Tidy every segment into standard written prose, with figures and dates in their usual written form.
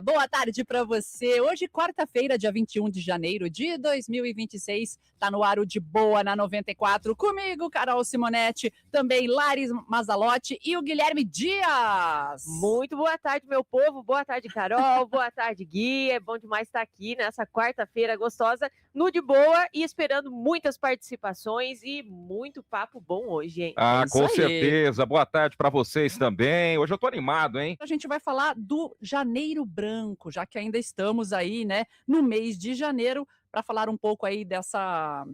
Boa tarde para você. Hoje, quarta-feira, dia 21 de janeiro de 2026, tá no ar o De Boa na 94. Comigo, Carol Simonetti, também Laris Mazalotti e o Guilherme Dias. Muito boa tarde, meu povo. Boa tarde, Carol. Boa tarde, Gui. É bom demais estar aqui nessa quarta-feira gostosa no De Boa e esperando muitas participações e muito papo bom hoje, hein? Com certeza. Boa tarde para vocês também. Hoje eu tô animado, hein? A gente vai falar do Janeiro Branco, já que ainda estamos aí, né, no mês de janeiro, para falar um pouco aí dessa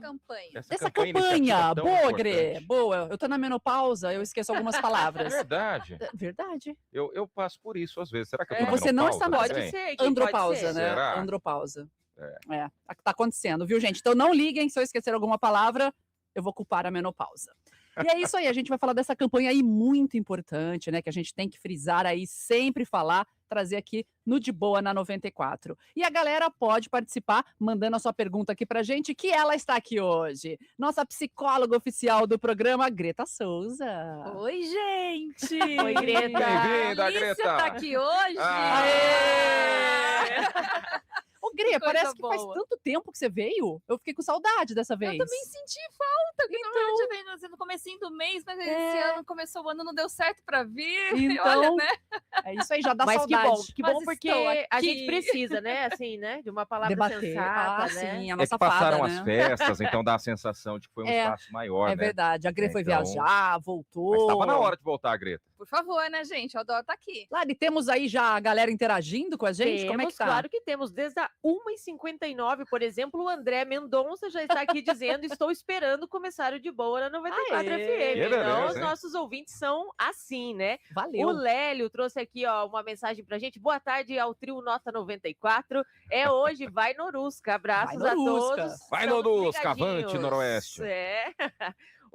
Campanha. Dessa campanha. Boa, Gre. Boa. Eu tô na menopausa, eu esqueço algumas palavras. Verdade. Verdade. Eu passo por isso às vezes. Será que eu tô na Você não está menopausa mais. também? Andropausa, né? Será? Andropausa. Tá acontecendo, viu, gente? Então não liguem se eu esquecer alguma palavra, eu vou culpar a menopausa. E é isso aí, a gente vai falar dessa campanha aí muito importante, né? Que a gente tem que frisar aí, sempre falar, trazer aqui no De Boa na 94. E a galera pode participar mandando a sua pergunta aqui pra gente, que ela está aqui hoje. Nossa psicóloga oficial do programa, Greta Souza. Oi, gente! Oi, Greta! Bem-vinda, Alicia Greta! tá aqui hoje! Ô, Gre, parece que boa. faz tanto tempo que você veio. Eu fiquei com saudade dessa vez. Eu também senti falta, porque normalmente eu venho no comecinho do mês, mas esse ano começou o ano, não deu certo pra vir. Então, Olha, né? é isso aí, já dá Mas saudade. que bom Mas porque estou a aqui. gente precisa, né? Assim, né? De uma palavra Debater. sensata, né? Sim, a É nossa que passaram fada, as né? festas, então dá a sensação de que foi um espaço maior, É né? verdade, a Gre foi Então, viajar, voltou. Mas tava na hora de voltar, Greta. Por favor, né, gente? Eu adoro estar aqui. Lari, temos aí já a galera interagindo com a gente? Como é que tá? Claro que temos. Desde a 1h59, por exemplo, o André Mendonça já está aqui dizendo: estou esperando começar o De Boa na 94 Aê, FM. que Então, beleza, os hein? nossos ouvintes são assim, né? Valeu. O Lélio trouxe aqui, ó, uma mensagem pra gente. Boa tarde ao trio Nota 94. É hoje, vai Norusca. Abraços Vai, Norusca. a todos. Vai, Estamos Norusca, ligadinhos. avante, Noroeste. É.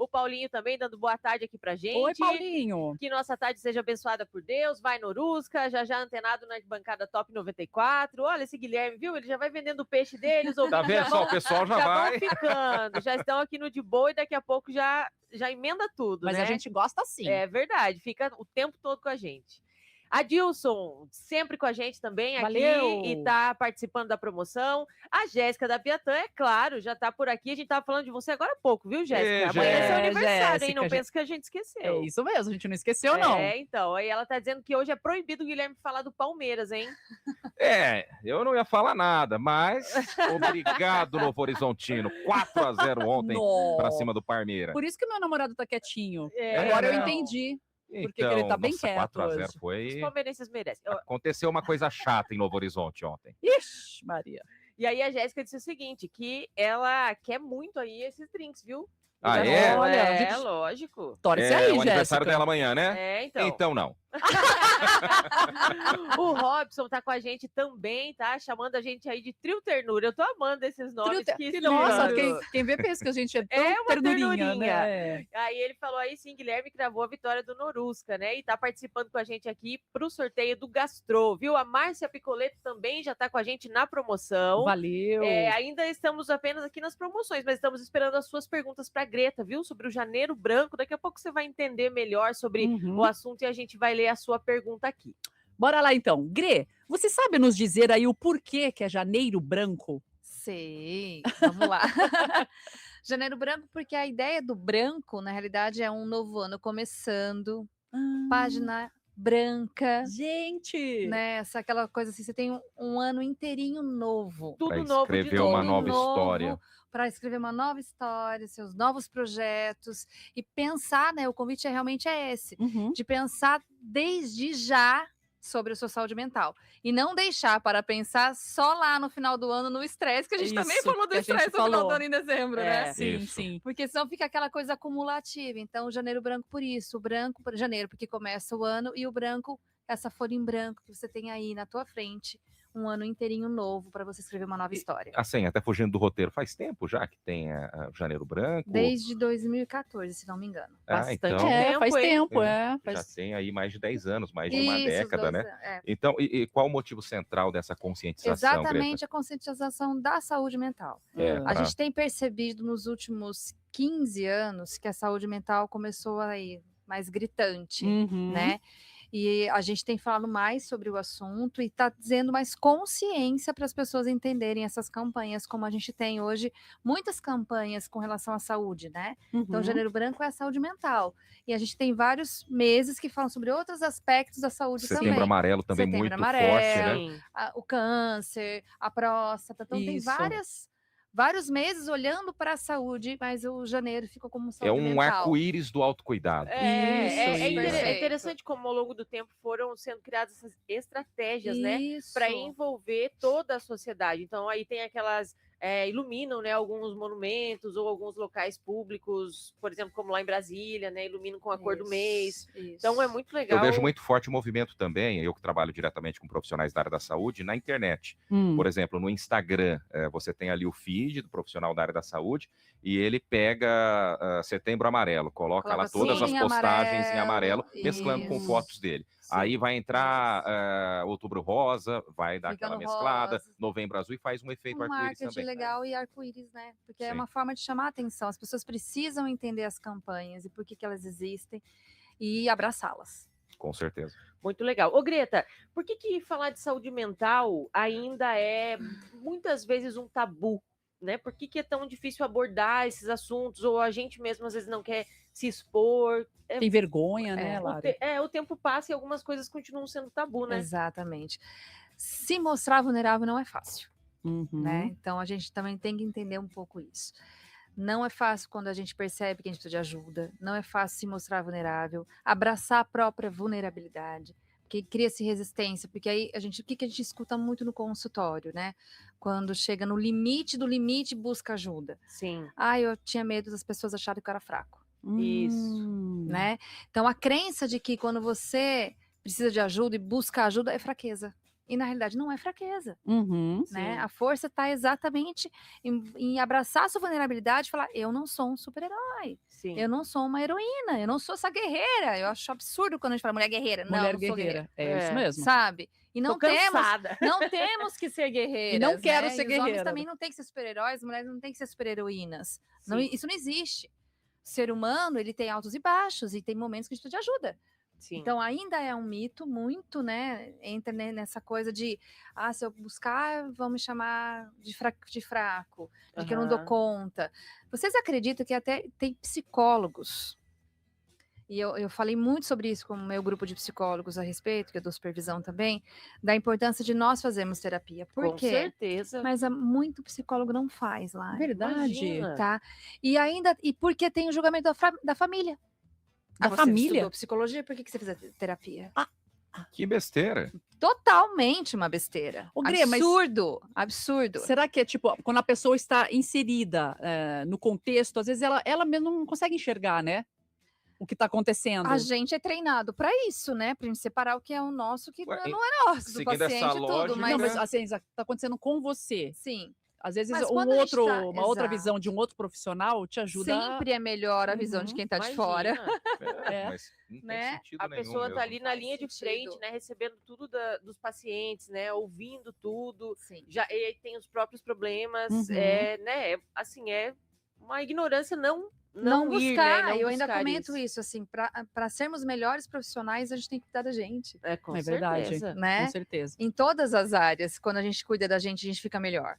O Paulinho também dando boa tarde aqui pra gente. Oi, Paulinho. Que nossa tarde seja abençoada por Deus. Vai Norusca, já antenado na bancada Top 94. Olha esse Guilherme, viu? Ele já vai vendendo o peixe deles. Tá vendo só? O pessoal já vai. Vão ficando. Já estão aqui no De Boa e daqui a pouco já emenda tudo, Mas né? a gente gosta assim. É verdade. Fica o tempo todo com a gente. Adilson, sempre com a gente também Valeu. aqui e tá participando da promoção. A Jéssica da Piatã, é claro, já tá por aqui. A gente tava falando de você agora há pouco, viu, Jéssica? Amanhã é seu aniversário, hein? Não Jéssica, pensa que a gente esqueceu. É isso mesmo, a gente não esqueceu, não. É, então. Aí ela tá dizendo que hoje é proibido o Guilherme falar do Palmeiras, hein? Eu não ia falar nada, mas obrigado, Novo Horizontino. 4-0 ontem pra cima do Palmeiras. Por isso que meu namorado tá quietinho. É, Agora eu não. entendi. Porque ele tá bem quieto 4-0 hoje. Os foi... palmeirenses merecem. Aconteceu uma coisa chata em Novo Horizonte ontem. Ixi, Maria. E aí a Jéssica disse o seguinte, que ela quer muito aí esses drinks, viu? Ah, Já é? falou, Olha, é, lógico. Torce aí, o Jéssica. aniversário dela amanhã, né? É, então. Então não. O Robson tá com a gente também, tá? Chamando a gente aí de Trio Ternura. Eu tô amando esses nomes. Que Nossa, lindo. quem vê pensa que a gente é tão É uma ternurinha, ternurinha. né? Aí ele falou aí sim, Guilherme cravou a vitória do Norusca, né? E tá participando com a gente aqui pro sorteio do Gastrô, viu? A Márcia Picoleto também já tá com a gente na promoção. Valeu. Ainda estamos apenas aqui nas promoções, mas estamos esperando as suas perguntas pra Greta, viu? Sobre o Janeiro Branco. Daqui a pouco você vai entender melhor sobre o assunto e a gente vai ler a sua pergunta aqui. Bora lá então. Gre, você sabe nos dizer aí o porquê que é Janeiro Branco? Sei, vamos lá. Janeiro Branco, porque a ideia do branco, na realidade, é um novo ano começando, página branca, Gente! né? Aquela coisa assim, você tem um ano inteirinho novo. Tudo Pra novo de escrever novo. uma nova história. Para escrever uma nova história, seus novos projetos e pensar, né? O convite realmente é esse, de pensar desde já sobre a sua saúde mental e não deixar para pensar só lá no final do ano no estresse, que a gente também Isso, falou do que a gente estresse no final falou. do ano em dezembro, né? Sim, Isso. sim. Porque senão fica aquela coisa acumulativa. Então, o janeiro branco por isso, o branco por janeiro, porque começa o ano, e o branco, essa folha em branco que você tem aí na tua frente, um ano inteirinho novo para você escrever uma nova história. Assim, até fugindo do roteiro, faz tempo já que tem a Janeiro Branco? Desde 2014, se não me engano. Bastante então, tempo, faz hein? tempo, já faz... tem aí mais de 10 anos, mais de uma Isso, década, né? Então, e qual o motivo central dessa conscientização, Exatamente, Greta? a conscientização da saúde mental. Ah. A gente tem percebido nos últimos 15 anos que a saúde mental começou a ir mais gritante, né? E a gente tem falado mais sobre o assunto e está dizendo mais consciência para as pessoas entenderem essas campanhas, como a gente tem hoje muitas campanhas com relação à saúde, né? Então, Janeiro Branco é a saúde mental. E a gente tem vários meses que falam sobre outros aspectos da saúde também. Setembro Amarelo também muito forte, né? O câncer, a próstata. Então, tem vários meses olhando para a saúde, mas o janeiro ficou como saúde mental. É um arco-íris do autocuidado. É interessante como ao longo do tempo foram sendo criadas essas estratégias, né? Para envolver toda a sociedade. Então, aí tem aquelas... iluminam, né, alguns monumentos ou alguns locais públicos, por exemplo, como lá em Brasília, né, iluminam com a cor do mês. Então é muito legal. Eu vejo muito forte o movimento também, eu que trabalho diretamente com profissionais da área da saúde, na internet. Por exemplo, no Instagram, você tem ali o feed do profissional da área da saúde e ele pega Setembro Amarelo, coloca lá todas as postagens em amarelo, mesclando com fotos dele. Aí vai entrar Outubro Rosa, vai dar aquela mesclada, Novembro Azul e faz um efeito arco-íris também. Legal e arco-íris, né? Porque é uma forma de chamar a atenção. As pessoas precisam entender as campanhas e por que elas existem e abraçá-las. Com certeza. Muito legal. Ô, Greta, por que falar de saúde mental ainda é muitas vezes um tabu? Né? Por que é tão difícil abordar esses assuntos? Ou a gente mesmo às vezes não quer se expor? Tem vergonha, né, Lari? O tempo passa e algumas coisas continuam sendo tabu, né? Exatamente. Se mostrar vulnerável não é fácil, né? Então a gente também tem que entender um pouco isso. Não é fácil quando a gente percebe que a gente precisa de ajuda. Não é fácil se mostrar vulnerável, abraçar a própria vulnerabilidade. Porque cria-se resistência, porque aí o que a gente escuta muito no consultório, né? Quando chega no limite do limite, busca ajuda. Sim. Eu tinha medo das pessoas acharem que eu era fraco. Isso. Né? Então, a crença de que quando você precisa de ajuda e busca ajuda é fraqueza. E, na realidade, não é fraqueza. Né? A força está exatamente em abraçar a sua vulnerabilidade e falar, eu não sou um super-herói. Eu não sou uma heroína. Eu não sou essa guerreira. Eu acho absurdo quando a gente fala mulher guerreira. Mulher guerreira. É isso mesmo. Sabe? E não temos que ser guerreiras. E não quero ser guerreira. Os homens também não têm que ser super-heróis, as mulheres não têm que ser super-heroínas. Isso não existe. O ser humano, ele tem altos e baixos e tem momentos que a gente precisa de ajuda. Então, ainda é um mito muito, né? Entra nessa coisa de, se eu buscar, vão me chamar de fraco, de que eu não dou conta. Vocês acreditam que até tem psicólogos? E eu falei muito sobre isso com o meu grupo de psicólogos a respeito, que eu dou supervisão também, da importância de nós fazermos terapia. Por quê? Com certeza. Mas muito psicólogo não faz lá. Verdade. Tá? E porque tem o julgamento da família. Da família? Você estudou psicologia, por que você fez a terapia? Que besteira. Totalmente uma besteira. Absurdo. Será que é tipo, quando a pessoa está inserida no contexto, às vezes ela mesmo não consegue enxergar, né? O que está acontecendo. A gente é treinado para isso, né? Para gente separar o que é o nosso, que não é nosso, do paciente e tudo. Lógica... Mas assim, está acontecendo com você. Sim. Às vezes uma outra visão de um outro profissional te ajuda. Sempre é melhor a visão de quem está de fora. Mas não tem sentido a pessoa está ali na linha de frente, né, recebendo tudo dos pacientes, né, ouvindo tudo. Já tem os próprios problemas, né? Assim, é uma ignorância não buscar. Né, não eu ainda buscar comento isso assim, para sermos melhores profissionais, a gente tem que cuidar da gente. É verdade, né? Com certeza. Em todas as áreas, quando a gente cuida da gente, a gente fica melhor.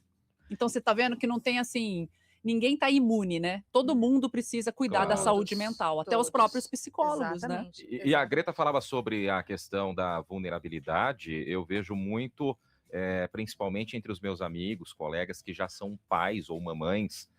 Então você está vendo que não tem assim, ninguém está imune, né? Todo mundo precisa cuidar da saúde mental, até os próprios psicólogos, né? E a Greta falava sobre a questão da vulnerabilidade, eu vejo muito, principalmente entre os meus amigos, colegas que já são pais ou mamães,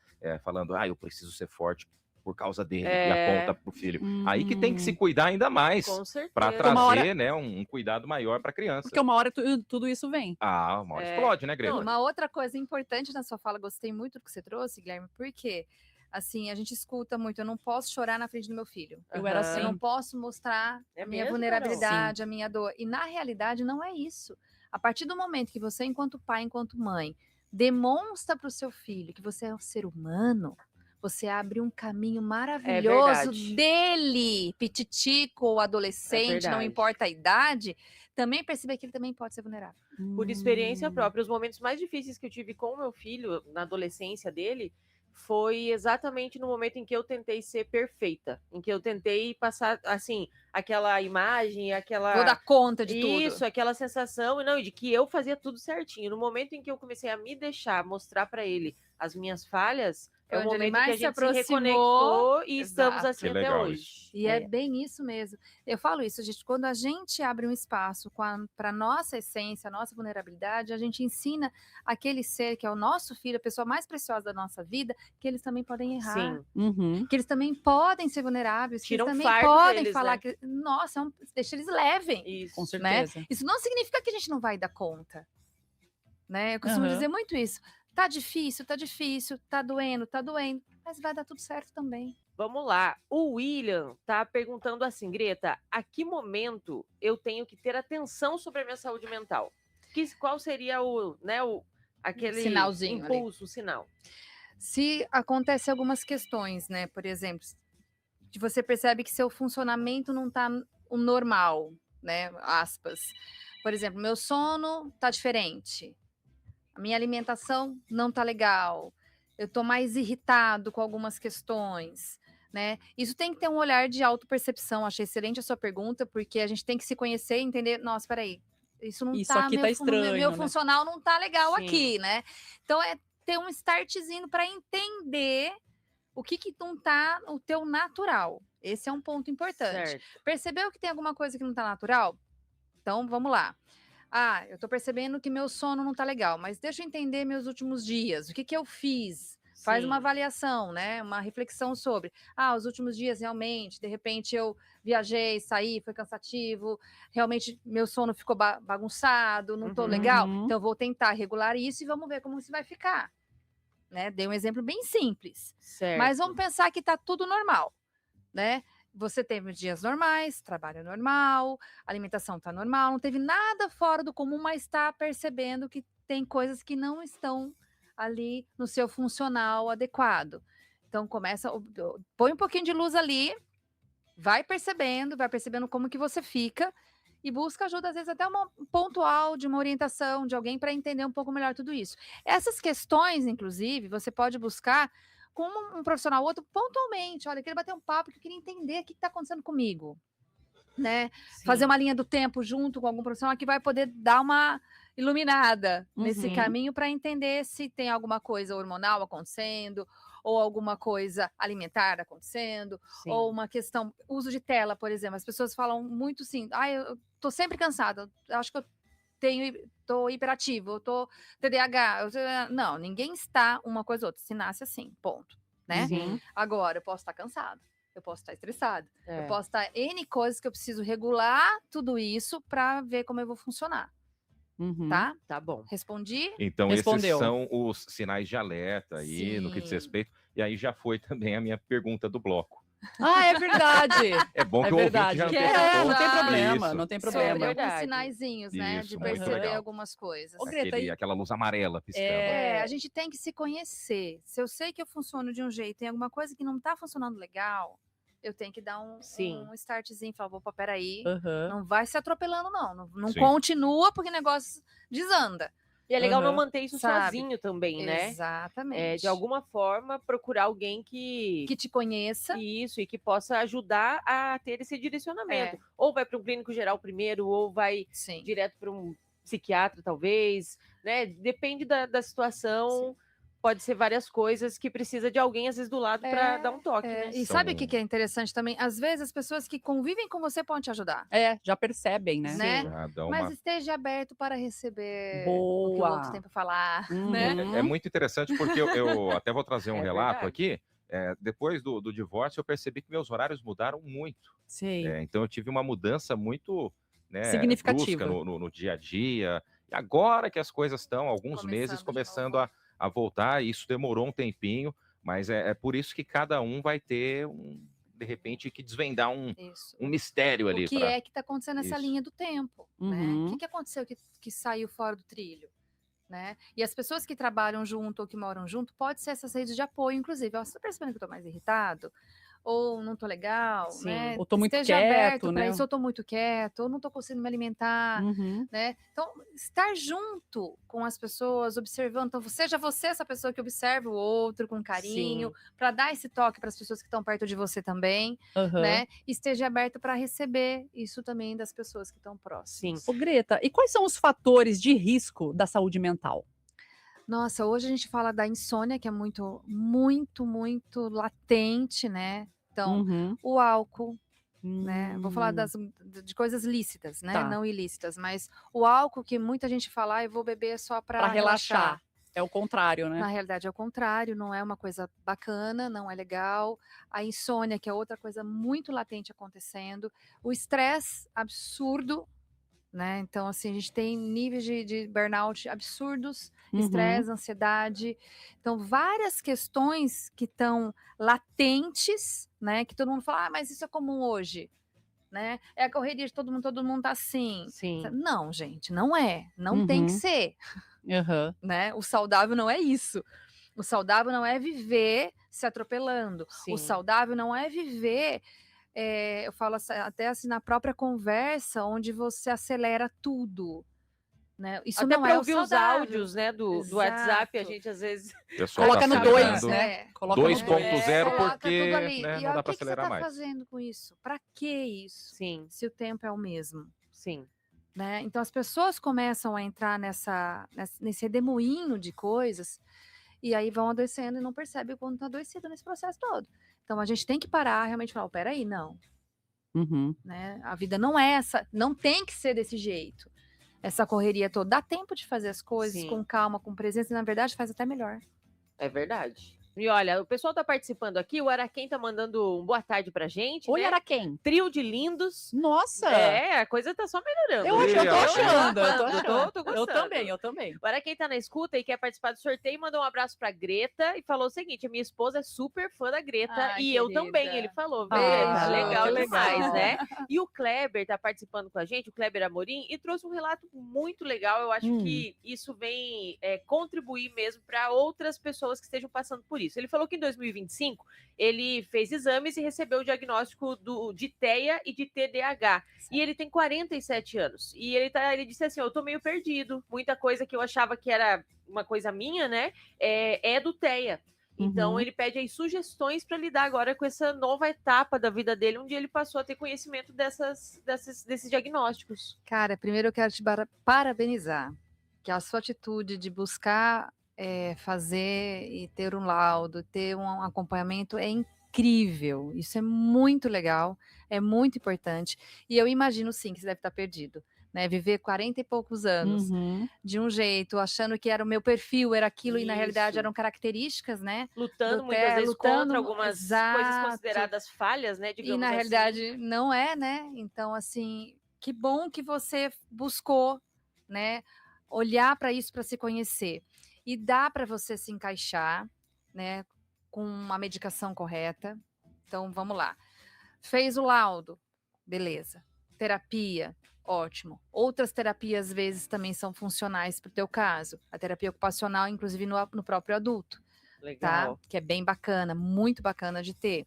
falando, eu preciso ser forte por causa dele, e aponta pro filho. Aí que tem que se cuidar ainda mais para trazer, né, um cuidado maior para a criança. Porque uma hora tudo isso vem. Uma hora explode, né, Greta? Uma outra coisa importante na sua fala, gostei muito do que você trouxe, Guilherme, porque assim, a gente escuta muito, eu não posso chorar na frente do meu filho. Eu era assim. Eu não posso mostrar a minha vulnerabilidade, a minha dor. E na realidade não é isso. A partir do momento que você, enquanto pai, enquanto mãe, demonstra para o seu filho que você é um ser humano, você abre um caminho maravilhoso dele, pititico ou adolescente, não importa a idade, também perceber que ele também pode ser vulnerável. Por experiência própria, os momentos mais difíceis que eu tive com o meu filho, na adolescência dele, foi exatamente no momento em que eu tentei ser perfeita, em que eu tentei passar, assim, aquela imagem, aquela... Vou dar conta de tudo. Isso, aquela sensação, não, de que eu fazia tudo certinho. No momento em que eu comecei a me deixar mostrar para ele as minhas falhas, é o Onde ele momento em que a mais se gente se aproximou. reconectou e estamos Exato. assim Que até legal hoje. isso. E é bem isso mesmo. Eu falo isso, gente, quando a gente abre um espaço para nossa essência, a nossa vulnerabilidade, a gente ensina aquele ser que é o nosso filho, a pessoa mais preciosa da nossa vida, que eles também podem errar. Sim. Uhum. Que eles também podem ser vulneráveis, que Tira eles um também fardo podem deles, falar né? que, nossa, deixa eles levem. Isso. Com Né? certeza. Isso não significa que a gente não vai dar conta. Né? Eu costumo Aham. dizer muito isso. Tá difícil, tá doendo, mas vai dar tudo certo também. Vamos lá. O William tá perguntando assim, Greta, a que momento eu tenho que ter atenção sobre a minha saúde mental? Qual seria aquele Sinalzinho ali. impulso, sinal? Se acontece algumas questões, né? Por exemplo, que você percebe que seu funcionamento não tá o normal, né? Aspas. Por exemplo, meu sono tá diferente. A minha alimentação não tá legal. Eu tô mais irritado com algumas questões, né? Isso tem que ter um olhar de autopercepção. Achei excelente a sua pergunta, porque a gente tem que se conhecer e entender, nossa, peraí, isso não Isso tá, aqui tá estranho, meu né? funcional não tá legal Sim. aqui, né? Então é ter um startzinho para entender o que não tá no teu natural. Esse é um ponto importante. Certo. Percebeu que tem alguma coisa que não tá natural? Então, vamos lá. Ah, eu tô percebendo que meu sono não tá legal, mas deixa eu entender meus últimos dias. O que eu fiz? Faz uma Sim. avaliação, né? Uma reflexão sobre. Ah, os últimos dias realmente, de repente eu viajei, saí, foi cansativo, realmente meu sono ficou bagunçado, não tô Uhum. legal. Uhum. Então eu vou tentar regular isso e vamos ver como isso vai ficar. Né? Dei um exemplo bem simples. Certo. Mas vamos pensar que tá tudo normal, né? Você teve dias normais, trabalho normal, alimentação tá normal, não teve nada fora do comum, mas está percebendo que tem coisas que não estão ali no seu funcional adequado. Então põe um pouquinho de luz ali, vai percebendo como que você fica e busca ajuda, às vezes até um pontual de uma orientação de alguém para entender um pouco melhor tudo isso. Essas questões, inclusive, você pode buscar com um profissional ou outro pontualmente. Olha, eu queria bater um papo, que eu queria entender o que está acontecendo comigo, né? Sim. Fazer uma linha do tempo junto com algum profissional que vai poder dar uma iluminada nesse Uhum. caminho para entender se tem alguma coisa hormonal acontecendo, ou alguma coisa alimentar acontecendo, Sim. ou uma questão, uso de tela, por exemplo. As pessoas falam muito assim, eu tô sempre cansada, eu acho que eu tô hiperativo, eu tô TDAH. Não, ninguém está uma coisa ou outra, se nasce assim, ponto, né? Uhum. Agora, eu posso estar cansado, eu posso estar estressado, É. eu posso estar N coisas que eu preciso regular tudo isso para ver como eu vou funcionar, Uhum. tá? Tá bom. Respondi? Então, Respondeu. esses são os sinais de alerta aí, no que diz Sim. respeito. E aí já foi também a minha pergunta do bloco. Ah, é verdade. É bom É que o ouvinte verdade. já Que antecipou. não tem já- problema, Isso. não tem Sobre problema. Sobre alguns verdade. sinaizinhos, né? Isso, De muito perceber legal. algumas coisas. Ô, Greta, Aquela luz amarela piscando. A gente tem que se conhecer. Se eu sei que eu funciono de um jeito, tem alguma coisa que não tá funcionando legal, eu tenho que dar Sim. um startzinho, falar, opa, peraí, Aham. não vai se atropelando não Sim. continua porque o negócio desanda. E é legal não Aham. manter isso Sabe? sozinho também, né? Exatamente. De alguma forma, procurar alguém que te conheça. Isso, e que possa ajudar a ter esse direcionamento. É. Ou vai para um clínico geral primeiro, ou vai Sim. direto para um psiquiatra, talvez, né? Depende da situação. Pode ser várias coisas que precisa de alguém, às vezes, do lado para dar um toque, né? E sabe o que é interessante também? Às vezes as pessoas que convivem com você podem te ajudar. Já percebem, né? Né? Já dá Mas uma... esteja aberto para receber Boa. o que o outro tem para falar, né? Uhum. É muito interessante porque eu até vou trazer um É relato verdade. aqui. Depois do divórcio, eu percebi que meus horários mudaram muito. Sim. Então, eu tive uma mudança muito Significativa. brusca no dia a dia. E agora que as coisas estão, alguns meses, de começando novo. a voltar, e isso demorou um tempinho, mas é por isso que cada um vai ter, de repente, que desvendar um Isso. mistério ali. O que é que está acontecendo nessa Isso. linha do tempo? Uhum. Né? O que aconteceu que saiu fora do trilho? Né? E as pessoas que trabalham junto ou que moram junto, pode ser essas redes de apoio, inclusive. Você está percebendo que eu estou mais irritado? ou não tô legal, Sim. né? Ou tô muito Esteja quieto, aberto né? para isso, ou tô muito quieto, ou não tô conseguindo me alimentar, né? Então, estar junto com as pessoas, observando, então seja você essa pessoa que observa o outro com carinho, para dar esse toque para as pessoas que estão perto de você também, né? E esteja aberto para receber isso também das pessoas que estão próximas. Ô, Greta, e quais são os fatores de risco da saúde mental? Nossa, hoje a gente fala da insônia, que é muito, muito, muito latente, né? Então, o álcool, né? Vou falar de coisas lícitas, né? Tá. Não ilícitas, mas o álcool que muita gente fala, eu vou beber só para relaxar. É o contrário, né? Na realidade é o contrário, não é uma coisa bacana, não é legal. A insônia, que é outra coisa muito latente acontecendo. O estresse absurdo, né? Então, assim, a gente tem níveis de burnout absurdos, estresse, ansiedade. Então, várias questões que estão latentes, né? Que todo mundo fala, mas isso é comum hoje, né? É a correria de todo mundo tá assim. Sim. Não, gente, não é. Não tem que ser. Né? O saudável não é isso. O saudável não é viver se atropelando. Sim. O saudável não é viver... eu falo até assim na própria conversa, onde você acelera tudo, né? Isso até não para é ouvir os áudios, né, do WhatsApp, a gente às vezes coloca no 2, né? Coloca 2.0 coloca porque tudo ali. né, E não dá o para que você acelerar tá mais. fazendo com isso? Para que isso? Sim. Se o tempo é o mesmo. Sim. Né? Então as pessoas começam a entrar nesse redemoinho de coisas e aí vão adoecendo e não percebem o quanto está adoecido nesse processo todo. Então a gente tem que parar realmente e falar, peraí, não. Né? A vida não é essa, não tem que ser desse jeito. Essa correria toda, dá tempo de fazer as coisas com calma, com presença, e na verdade faz até melhor. É verdade. E olha, o pessoal tá participando aqui, o Araquém tá mandando um boa tarde pra gente. Oi, né? Araquém. Trio de lindos. Nossa! A coisa tá só melhorando. Eu acho que eu tô achando. Tô gostando. Eu também. O Araquém tá na escuta e quer participar do sorteio, mandou um abraço pra Greta e falou o seguinte: a minha esposa é super fã da Greta e eu também, ele falou. Greta, legal demais, né? E o Kleber tá participando com a gente, o Kleber Amorim, e trouxe um relato muito legal. Eu acho que isso vem contribuir mesmo para outras pessoas que estejam passando por isso. Ele falou que em 2025 ele fez exames e recebeu o diagnóstico de TEA e de TDAH. E ele tem 47 anos. E ele disse assim: eu tô meio perdido. Muita coisa que eu achava que era uma coisa minha, né? É do TEA. Então ele pede aí sugestões para lidar agora com essa nova etapa da vida dele, onde ele passou a ter conhecimento desses diagnósticos. Cara, primeiro eu quero te parabenizar, que a sua atitude de buscar fazer e ter um laudo, ter um acompanhamento é incrível. Isso é muito legal, é muito importante. E eu imagino sim que você deve estar perdido. Né, viver 40 e poucos anos de um jeito, achando que era o meu perfil, era aquilo, e na realidade eram características, né? Lutando muitas vezes contra algumas coisas consideradas falhas, né? Digamos e na assim. realidade não é, né? Então, assim, que bom que você buscou, né? Olhar para isso, para se conhecer. E dá para você se encaixar, né? Com uma medicação correta. Então, vamos lá. Fez o laudo, beleza. Terapia, ótimo. Outras terapias, às vezes, também são funcionais para o teu caso. A terapia ocupacional, inclusive, no próprio adulto. Legal. Tá? Que é bem bacana, muito bacana de ter.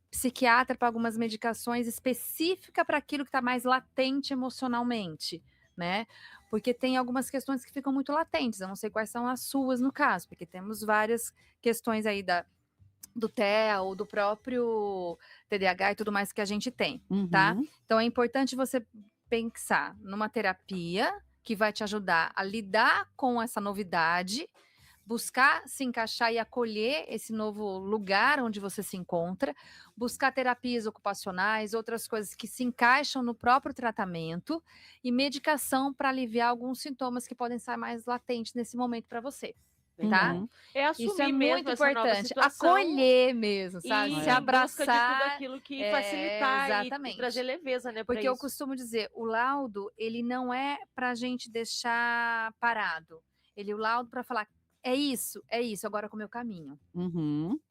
Psiquiatra para algumas medicações específicas para aquilo que está mais latente emocionalmente, né? Porque tem algumas questões que ficam muito latentes. Eu não sei quais são as suas no caso, porque temos várias questões aí do TEA ou do próprio TDAH e tudo mais que a gente tem, tá? Então é importante você pensar numa terapia que vai te ajudar a lidar com essa novidade, buscar se encaixar e acolher esse novo lugar onde você se encontra, buscar terapias ocupacionais, outras coisas que se encaixam no próprio tratamento e medicação para aliviar alguns sintomas que podem estar mais latentes nesse momento para você. Tá? É assumir isso é mesmo muito essa nova importante, situação, acolher mesmo, sabe? E se abraçar em busca de tudo aquilo que facilitar exatamente. E trazer leveza, né? Porque eu costumo dizer, o laudo ele não é para a gente deixar parado. O laudo para falar é isso, agora com o meu caminho.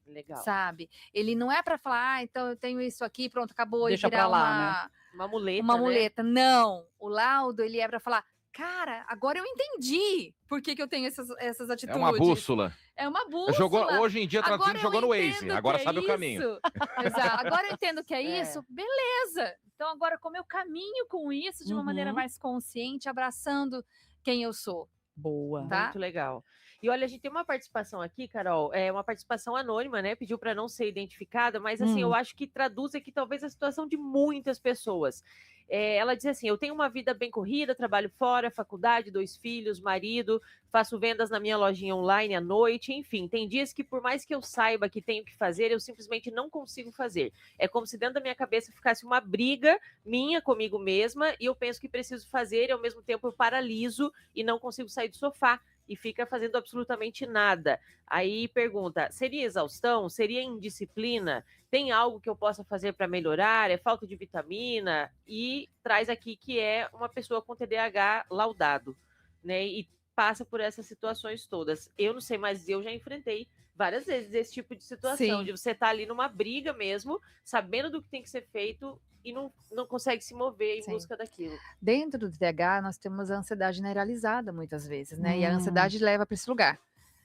Legal. Sabe? Ele não é para falar, então eu tenho isso aqui, pronto, acabou. Deixa e virar pra lá, né? Uma muleta. Uma muleta. Né? Não. O laudo ele é para falar, cara, agora eu entendi por que eu tenho essas É atitudes. uma bússola. É uma bússola. Hoje em dia, traduzindo, jogou no Waze. Agora sabe o caminho. Exato. Agora eu entendo que é isso. Beleza. Então, agora, como eu caminho com isso de uma maneira mais consciente, abraçando quem eu sou. Boa. Tá? Muito legal. E olha, a gente tem uma participação aqui, Carol, uma participação anônima, né? Pediu para não ser identificada, mas assim, eu acho que traduz aqui talvez a situação de muitas pessoas. Ela diz assim: eu tenho uma vida bem corrida, trabalho fora, faculdade, 2 filhos, marido, faço vendas na minha lojinha online à noite, enfim, tem dias que por mais que eu saiba que tenho que fazer, eu simplesmente não consigo fazer. É como se dentro da minha cabeça ficasse uma briga minha comigo mesma e eu penso que preciso fazer e ao mesmo tempo eu paraliso e não consigo sair do sofá. E fica fazendo absolutamente nada. Aí pergunta: seria exaustão? Seria indisciplina? Tem algo que eu possa fazer para melhorar? É falta de vitamina? E traz aqui que é uma pessoa com TDAH laudado, né? E passa por essas situações todas. Eu não sei, mas eu já enfrentei várias vezes esse tipo de situação, Sim. de você estar ali numa briga mesmo, sabendo do que tem que ser feito e não consegue se mover em busca daquilo. Dentro do TDAH, nós temos a ansiedade generalizada muitas vezes, né? E a ansiedade leva para esse lugar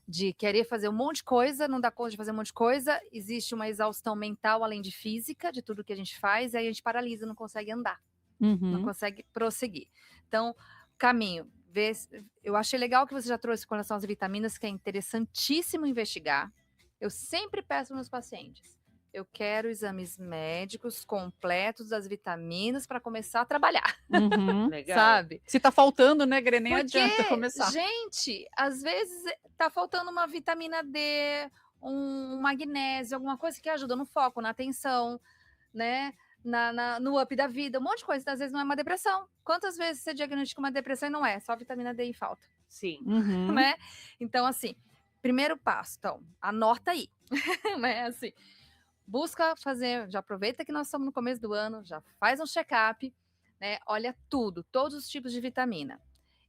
de querer fazer um monte de coisa, não dá conta de fazer um monte de coisa, existe uma exaustão mental além de física, de tudo que a gente faz, e aí a gente paralisa, não consegue andar, não consegue prosseguir. Então, caminho. Eu achei legal que você já trouxe com relação às vitaminas, que é interessantíssimo investigar. Eu sempre peço para meus pacientes: eu quero exames médicos completos das vitaminas para começar a trabalhar. Legal. Sabe? Se tá faltando, né, Gre, nem Porque, adianta começar. gente, às vezes tá faltando uma vitamina D, um magnésio, alguma coisa que ajuda no foco, na atenção, né? No up da vida, um monte de coisa. Às vezes não é uma depressão. Quantas vezes você diagnostica uma depressão e não é? Só vitamina D em falta. Sim. Né? Então, assim, primeiro passo, então, anota aí. Né? Assim, busca fazer, já aproveita que nós estamos no começo do ano, já faz um check-up, né? Olha tudo, todos os tipos de vitamina.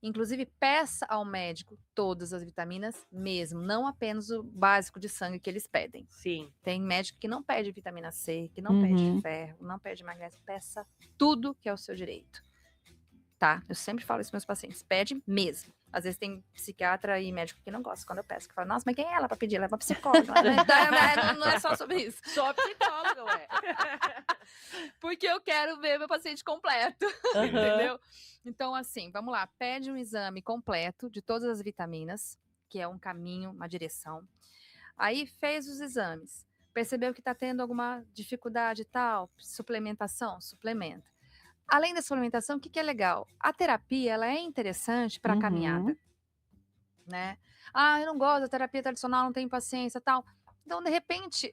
Inclusive, peça ao médico todas as vitaminas mesmo, não apenas o básico de sangue que eles pedem. Sim. Tem médico que não pede vitamina C, que não pede ferro, não pede magnésio, peça tudo que é o seu direito. Tá? Eu sempre falo isso para meus pacientes, pede mesmo. Às vezes tem psiquiatra e médico que não gosta quando eu peço, que fala: nossa, mas quem é ela para pedir? Ela é uma psicóloga. Não é só sobre isso. Só psicóloga, ué. Porque eu quero ver meu paciente completo, entendeu? Então, assim, vamos lá. Pede um exame completo de todas as vitaminas, que é um caminho, uma direção. Aí fez os exames. Percebeu que está tendo alguma dificuldade e tal, suplementação, suplementa. Além da suplementação, o que é legal? A terapia, ela é interessante para a caminhada, né? Ah, eu não gosto da terapia tradicional, não tenho paciência, tal. Então, de repente,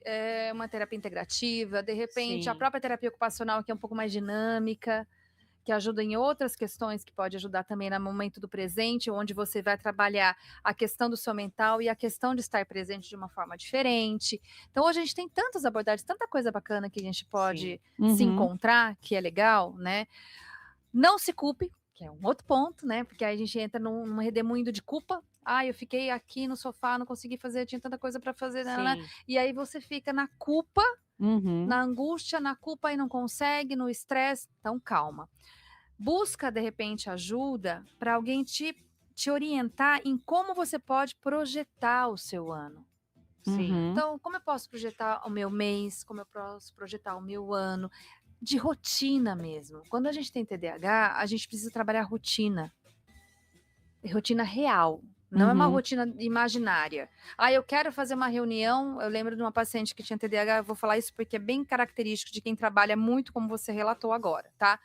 uma terapia integrativa, de repente, a própria terapia ocupacional, que é um pouco mais dinâmica, que ajuda em outras questões, que pode ajudar também no momento do presente, onde você vai trabalhar a questão do seu mental e a questão de estar presente de uma forma diferente. Então, hoje a gente tem tantas abordagens, tanta coisa bacana que a gente pode se encontrar, que é legal, né? Não se culpe, que é um outro ponto, né? Porque aí a gente entra num redemoinho de culpa. Ah, eu fiquei aqui no sofá, não consegui fazer, tinha tanta coisa para fazer, né? E aí você fica na culpa, na angústia, na culpa e não consegue, no estresse. Então, calma. Busca, de repente, ajuda para alguém te orientar em como você pode projetar o seu ano. Então, como eu posso projetar o meu mês, como eu posso projetar o meu ano, de rotina mesmo. Quando a gente tem TDAH, a gente precisa trabalhar rotina. Rotina real. Não é uma rotina imaginária. Ah, eu quero fazer uma reunião. Eu lembro de uma paciente que tinha TDAH, eu vou falar isso porque é bem característico de quem trabalha muito, como você relatou agora, tá?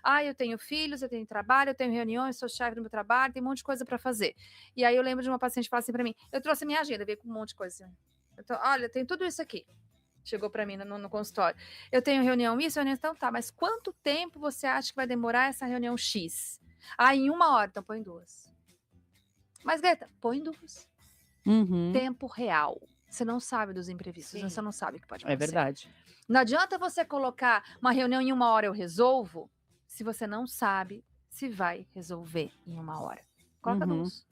Ah, eu tenho filhos, eu tenho trabalho, eu tenho reuniões, sou chefe do meu trabalho, tem um monte de coisa para fazer. E aí eu lembro de uma paciente que fala assim para mim: eu trouxe a minha agenda, veio com um monte de coisa assim. Olha, tem tudo isso aqui. Chegou para mim no consultório. Eu tenho reunião isso, reunião então tá, mas quanto tempo você acha que vai demorar essa reunião X? Ah, em 1 hora, então põe 2. Mas, Greta, põe 2. Tempo real. Você não sabe dos imprevistos, você não sabe o que pode acontecer. É verdade. Não adianta você colocar uma reunião em 1 hora eu resolvo, se você não sabe se vai resolver em 1 hora. Coloca 2.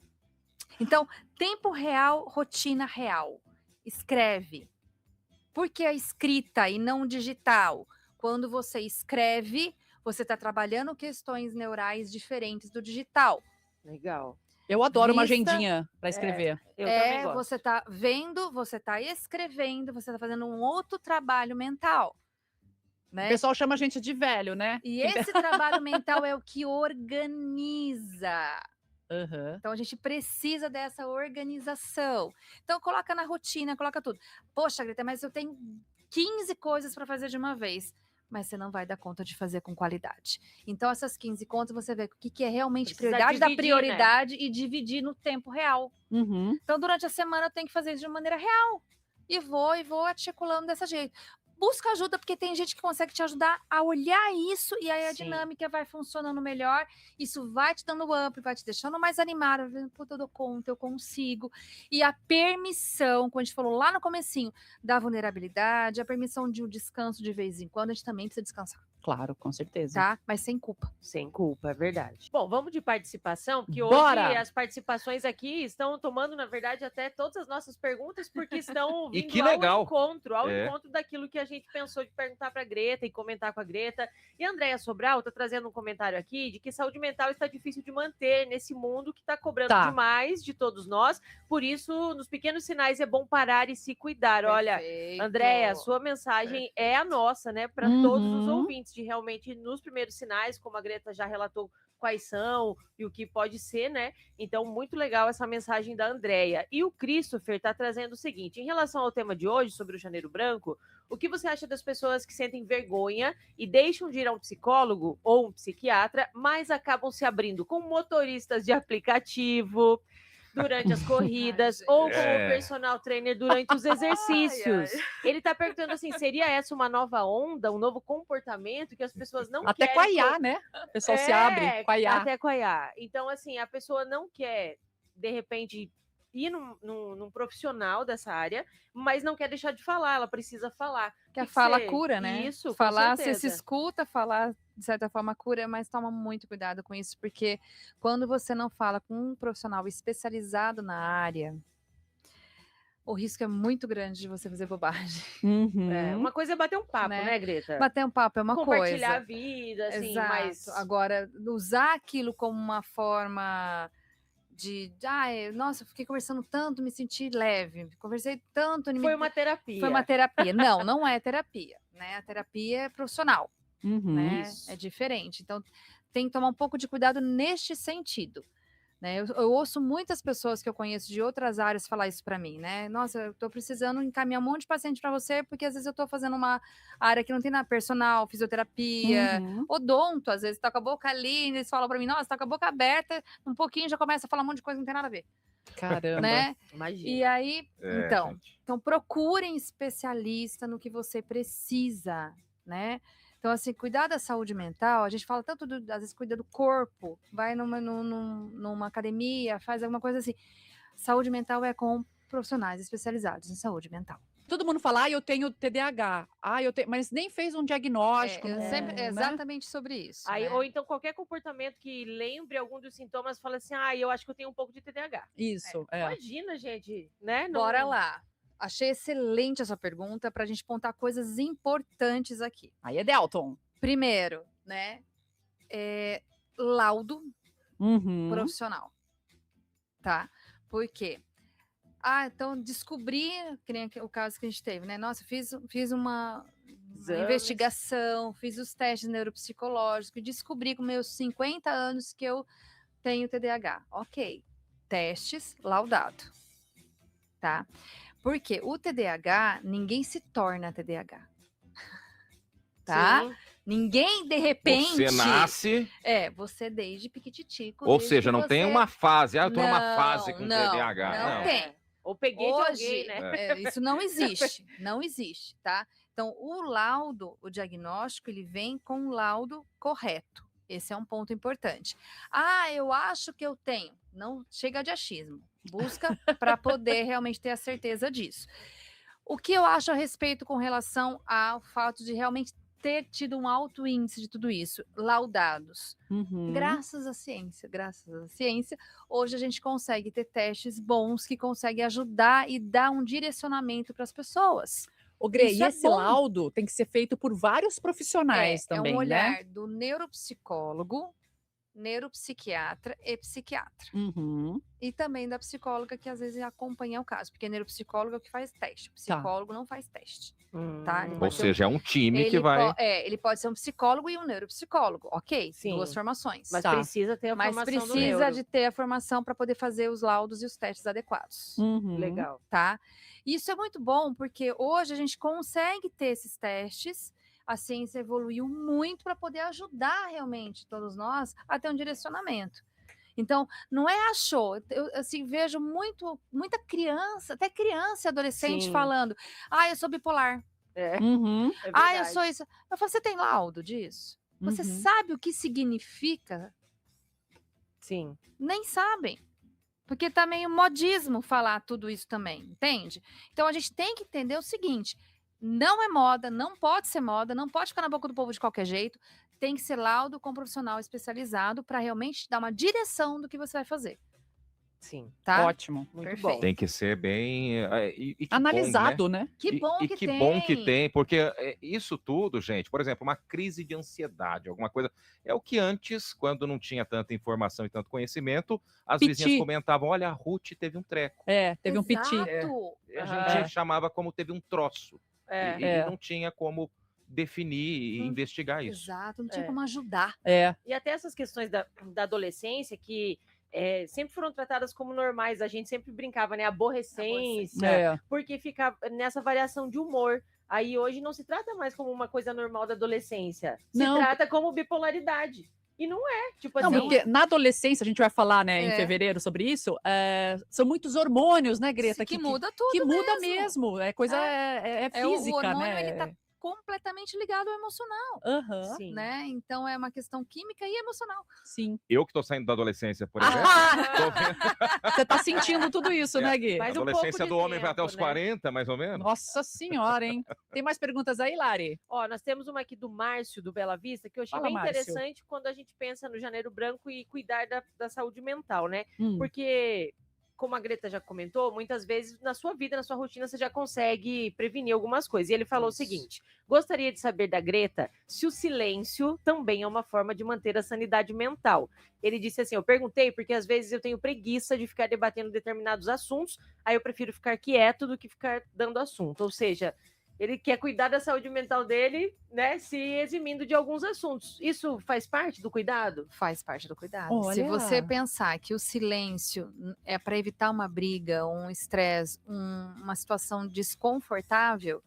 Então, tempo real, rotina real. Escreve. Por que a escrita e não digital? Quando você escreve, você está trabalhando questões neurais diferentes do digital. Legal. Eu adoro uma Vista, agendinha para escrever. Eu também gosto. Você tá vendo, você tá escrevendo, você tá fazendo um outro trabalho mental, O né? pessoal chama a gente de velho, né? E esse trabalho mental é o que organiza. Aham. Então a gente precisa dessa organização. Então coloca na rotina, coloca tudo. Poxa, Greta, mas eu tenho 15 coisas para fazer de uma vez. Mas você não vai dar conta de fazer com qualidade. Então essas 15 contas você vê o que é realmente Precisa prioridade da dividir, prioridade e dividir no tempo real. Uhum. Então durante a semana eu tenho que fazer isso de maneira real. E vou articulando dessa jeito. Busca ajuda, porque tem gente que consegue te ajudar a olhar isso e aí a Sim. dinâmica vai funcionando melhor. Isso vai te dando up, vai te deixando mais animado. Puta, eu dou conta, eu consigo. E a permissão, como a gente falou lá no comecinho, da vulnerabilidade, a permissão de um descanso de vez em quando, a gente também precisa descansar, Claro, com certeza. tá? Mas sem culpa. Sem culpa, é verdade. Bom, vamos de participação, porque Bora! hoje as participações aqui estão tomando, na verdade, até todas as nossas perguntas, porque estão E vindo que legal. ao É. encontro daquilo que a gente pensou de perguntar para a Greta e comentar com a Greta. E a Andréia Sobral está trazendo um comentário aqui de que saúde mental está difícil de manter nesse mundo que está cobrando Tá. demais de todos nós. Por isso, nos pequenos sinais é bom parar e se cuidar. Olha, Perfeito. Andréia, sua mensagem é a nossa, né? Para todos os ouvintes, de realmente, nos primeiros sinais, como a Greta já relatou quais são e o que pode ser, né? Então, muito legal essa mensagem da Andréia. E o Christopher está trazendo o seguinte: em relação ao tema de hoje, sobre o Janeiro Branco, o que você acha das pessoas que sentem vergonha e deixam de ir a um psicólogo ou um psiquiatra, mas acabam se abrindo com motoristas de aplicativo durante as corridas Ai, ou gente. como É. personal trainer durante os exercícios? Ele está perguntando assim, seria essa uma nova onda, um novo comportamento que as pessoas não Até querem... com a IA, né? O pessoal se abre com a IA. Até com a IA. Então, assim, a pessoa não quer, de repente, ir num profissional dessa área, mas não quer deixar de falar, ela precisa falar. Que a que fala você- cura, né? Isso, com falar, você se certeza. escuta, falar de certa forma cura, mas toma muito cuidado com isso, porque quando você não fala com um profissional especializado na área, o risco é muito grande de você fazer bobagem. Uhum. É, uma coisa é bater um papo, Né? né, Greta? Bater um papo é uma Compartilhar a coisa. vida, assim, Exato. mas... Agora, usar aquilo como uma forma de, nossa, eu fiquei conversando tanto, me senti leve, conversei tanto, Foi uma terapia. foi uma terapia. Não, não é terapia, né? A terapia é profissional, Uhum. né? Isso. É diferente. Então, tem que tomar um pouco de cuidado neste sentido. Né? Eu ouço muitas pessoas que eu conheço de outras áreas falar isso para mim, né? Nossa, eu tô precisando encaminhar um monte de paciente para você, porque às vezes eu tô fazendo uma área que não tem nada, personal, fisioterapia, Uhum. odonto, às vezes tá com a boca ali, eles falam para mim, nossa, tá com a boca aberta, um pouquinho já começa a falar um monte de coisa que não tem nada a ver, Caramba. né? Imagina. E aí, É, então gente. procurem especialista no que você precisa, né? Então, assim, cuidar da saúde mental, a gente fala tanto, às vezes, cuida do corpo, vai numa academia, faz alguma coisa assim. Saúde mental é com profissionais especializados em saúde mental. Todo mundo fala, eu tenho TDAH. Eu tenho... Mas nem fez um diagnóstico. É né? exatamente sobre isso. Aí, né? ou então qualquer comportamento que lembre algum dos sintomas, fala assim, eu acho que eu tenho um pouco de TDAH. Isso, é. Imagina, gente, né? Bora lá. Achei excelente essa pergunta para a gente pontar coisas importantes aqui. Aí é Delton. Primeiro, né? Laudo Uhum. profissional, tá? Por quê? Então descobri, que nem o caso que a gente teve, né? Nossa, fiz uma Exames. investigação, fiz os testes neuropsicológicos e descobri com meus 50 anos que eu tenho TDAH. Ok, testes, laudado, tá? Porque o TDAH, ninguém se torna TDAH, tá? Sim. Ninguém, de repente... Você nasce, você desde piquititico. ou desde seja, que não tem você- uma fase. Eu tô numa Não, fase com não, TDAH. não tem. Ou peguei de Hoje, alguém, né? isso não existe, não existe, tá? Então, o laudo, o diagnóstico, ele vem com o laudo correto. Esse é um ponto importante. Eu acho que eu tenho. Não chega de achismo. Busca para poder realmente ter a certeza disso. O que eu acho a respeito com relação ao fato de realmente ter tido um alto índice de tudo isso, laudados. Uhum. Graças à ciência, hoje a gente consegue ter testes bons que conseguem ajudar e dar um direcionamento para as pessoas. O Grê, Isso e é esse bom. laudo tem que ser feito por vários profissionais também, um olhar né? do neuropsicólogo, neuropsiquiatra e psiquiatra. Uhum. E também da psicóloga que às vezes acompanha o caso, porque neuropsicólogo é o que faz teste, o psicólogo não faz teste. Tá? Ele Ou pode ser seja, é um time que vai... ele pode ser um psicólogo e um neuropsicólogo, ok? Sim. Duas formações. Mas Tá. precisa ter a Mas formação do precisa neuro. de ter a formação para poder fazer os laudos e os testes adequados. Uhum. Legal. Tá? Isso é muito bom, porque hoje a gente consegue ter esses testes, a ciência evoluiu muito para poder ajudar realmente todos nós a ter um direcionamento. Então, não é achou. Eu assim, vejo muita criança, até criança e adolescente Sim. falando, eu sou bipolar. Uhum. É Eu sou isso. Eu falo, você tem laudo disso? Você Uhum. sabe o que significa? Sim. Nem sabem. Porque tá meio modismo falar tudo isso também, entende? Então a gente tem que entender o seguinte: não é moda, não pode ser moda, não pode ficar na boca do povo de qualquer jeito. Tem que ser laudo com um profissional especializado para realmente dar uma direção do que você vai fazer, Sim. tá? Ótimo. Muito Perfeito. bom. Tem que ser bem... e que Analisado, né? Que bom e que que tem. bom que tem, porque isso tudo, gente, por exemplo, uma crise de ansiedade, alguma coisa, é o que antes, quando não tinha tanta informação e tanto conhecimento, as Piti. vizinhas comentavam, olha, a Ruth teve um treco. Teve um piti. Exato. A Aham. gente chamava como teve um troço. E não tinha como definir e investigar isso. Exato, não tinha É. como ajudar. E até essas questões da adolescência que sempre foram tratadas como normais, a gente sempre brincava, né? Aborrecência, porque fica nessa variação de humor. Aí hoje não se trata mais como uma coisa normal da adolescência. Se Não. trata como bipolaridade. E não é. Tipo Não, assim. porque na adolescência, a gente vai falar, né, em É. fevereiro sobre isso, são muitos hormônios, né, Greta? Que muda tudo que muda mesmo. É coisa o física, hormônio, né? ele tá completamente ligado ao emocional, Aham, Sim. né? Então é uma questão química e emocional. sim. Eu que tô saindo da adolescência, por exemplo, tô vendo Você tá sentindo tudo isso, né, Gui? Mas a um pouco adolescência de do homem vai até tempo, os né? 40, mais ou menos. Nossa senhora, hein? Tem mais perguntas aí, Lari? Ó, nós temos uma aqui do Márcio, do Bela Vista, que eu achei Fala, bem Márcio. interessante quando a gente pensa no Janeiro Branco e cuidar da saúde mental, né? Hum. Porque, como a Greta já comentou, muitas vezes na sua vida, na sua rotina, você já consegue prevenir algumas coisas. E ele falou o seguinte: gostaria de saber da Greta se o silêncio também é uma forma de manter a sanidade mental. Ele disse assim: eu perguntei porque às vezes eu tenho preguiça de ficar debatendo determinados assuntos, aí eu prefiro ficar quieto do que ficar dando assunto. Ou seja, ele quer cuidar da saúde mental dele, né, se eximindo de alguns assuntos. Isso faz parte do cuidado? Faz parte do cuidado. Se Olha. você pensar que o silêncio é para evitar uma briga, um estresse, uma situação desconfortável,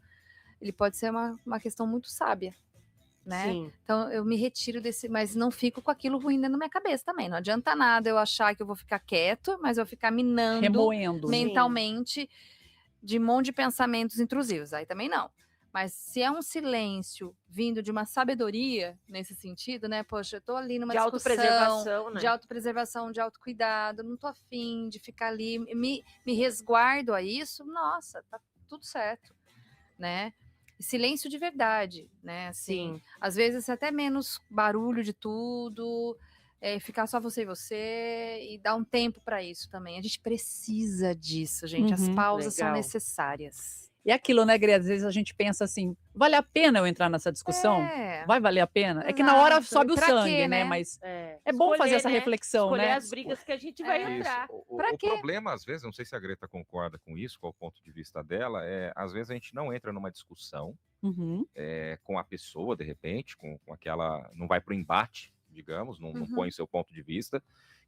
ele pode ser uma questão muito sábia, né? Sim. Então eu me retiro desse, mas não fico com aquilo ruim dentro da minha cabeça também. Não adianta nada eu achar que eu vou ficar quieto, mas eu ficar minando Remoendo. mentalmente de um monte de pensamentos intrusivos. Aí também não. Mas se é um silêncio vindo de uma sabedoria nesse sentido, né? Poxa, eu tô ali numa De discussão autopreservação, né? de autopreservação, de autocuidado, não tô afim de ficar ali, me resguardo a isso, nossa, tá tudo certo, né? Silêncio de verdade, né? Assim, Sim. às vezes até menos barulho de tudo, ficar só você e você e dar um tempo para isso também. A gente precisa disso, gente. As Uhum. pausas são Legal. necessárias. E aquilo, né, Greta? Às vezes a gente pensa assim, vale a pena eu entrar nessa discussão? É. Vai valer a pena? É que na hora Exato. sobe o Pra sangue, quê, né? né? Mas É bom fazer escolher, essa né? reflexão, Escolher né? as brigas que a gente vai É. entrar. Pra O quê? problema, às vezes, não sei se a Greta concorda com isso, qual o ponto de vista dela, às vezes a gente não entra numa discussão Uhum. com a pessoa, de repente, com aquela... Não vai para o embate, digamos, não põe o seu ponto de vista.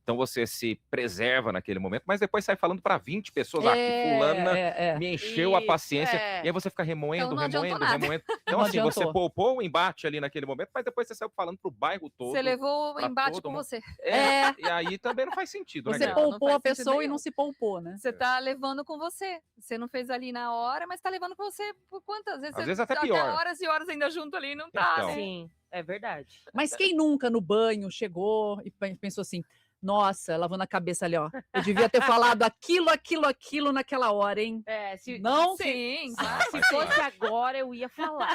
Então você se preserva naquele momento, mas depois sai falando para 20 pessoas, que fulana me encheu a Isso, paciência, e aí você fica remoendo, Então não adiantou nada. remoendo. Então, Não assim, você adiantou. poupou o embate ali naquele momento, mas depois você saiu falando pro bairro todo. Você levou o pra embate todo com mundo. você. E aí também não faz sentido, né, Você Greta? Não poupou faz a pessoa sentido e não nenhum. se poupou, né? Você tá levando com você. Você não fez ali na hora, mas tá levando com você por quantas vezes? Às Você vezes até pior. horas e horas ainda junto ali, não tá, Então. né? Sim, é verdade. Mas quem nunca no banho chegou e pensou assim, nossa, lavando a cabeça ali, ó. Eu devia ter falado aquilo naquela hora, hein? Se Não? Sim, se fosse agora, eu ia falar.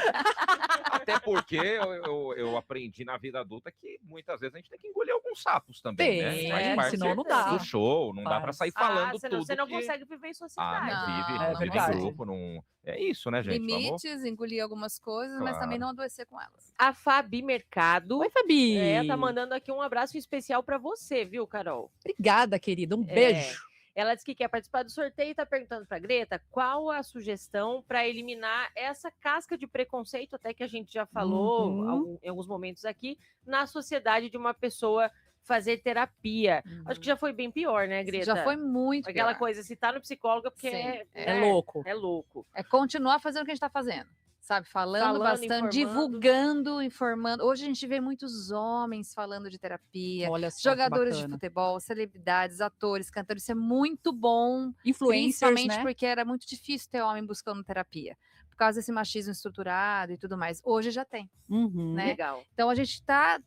Até porque eu aprendi na vida adulta que muitas vezes a gente tem que engolir alguns sapos também, né? Faz parte senão não dá. do show, não dá para sair falando senão tudo você não que... consegue viver em sociedade. não Não, vive, não não vive em verdade. grupo, não É isso, né, gente? Limites, engolir algumas coisas, mas também não adoecer com elas. A Fabi Mercado. Oi, Fabi. Tá mandando aqui um abraço especial para você, viu, Carol? Obrigada, querida. Um beijo. Ela disse que quer participar do sorteio e está perguntando para Greta qual a sugestão para eliminar essa casca de preconceito, até que a gente já falou em alguns momentos aqui, na sociedade de uma pessoa fazer terapia. Acho que já foi bem pior, né, Greta? Já foi muito Aquela pior. coisa, se tá no psicólogo é porque é louco. É louco. É continuar fazendo o que a gente está fazendo. Sabe, falando bastante, divulgando, informando. Hoje a gente vê muitos homens falando de terapia, jogadores de futebol, celebridades, atores, cantores. Isso é muito bom. Influencers, principalmente né? porque era muito difícil ter homem buscando terapia. Por causa desse machismo estruturado e tudo mais. Hoje já tem. Né? Legal. Então a gente tá